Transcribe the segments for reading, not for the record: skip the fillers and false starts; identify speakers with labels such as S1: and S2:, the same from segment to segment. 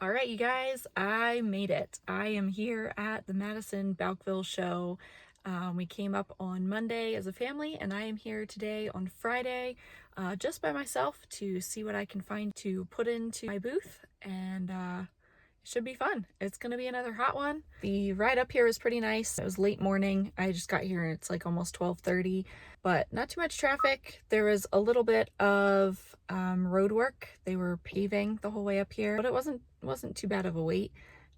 S1: All right, you guys, I made it. I am here at the Madison-Bouckville show. We came up on Monday as a family, and I am here today on Friday just by myself to see what I can find to put into my booth, and it should be fun. It's going to be another hot one. The ride up here was pretty nice. It was late morning. I just got here and it's like almost 12:30, but not too much traffic. There was a little bit of road work. They were paving the whole way up here, but it wasn't too bad of a wait.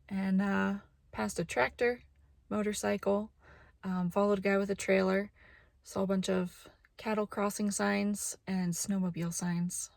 S1: And passed a tractor, motorcycle, followed a guy with a trailer, saw a bunch of cattle crossing signs and snowmobile signs.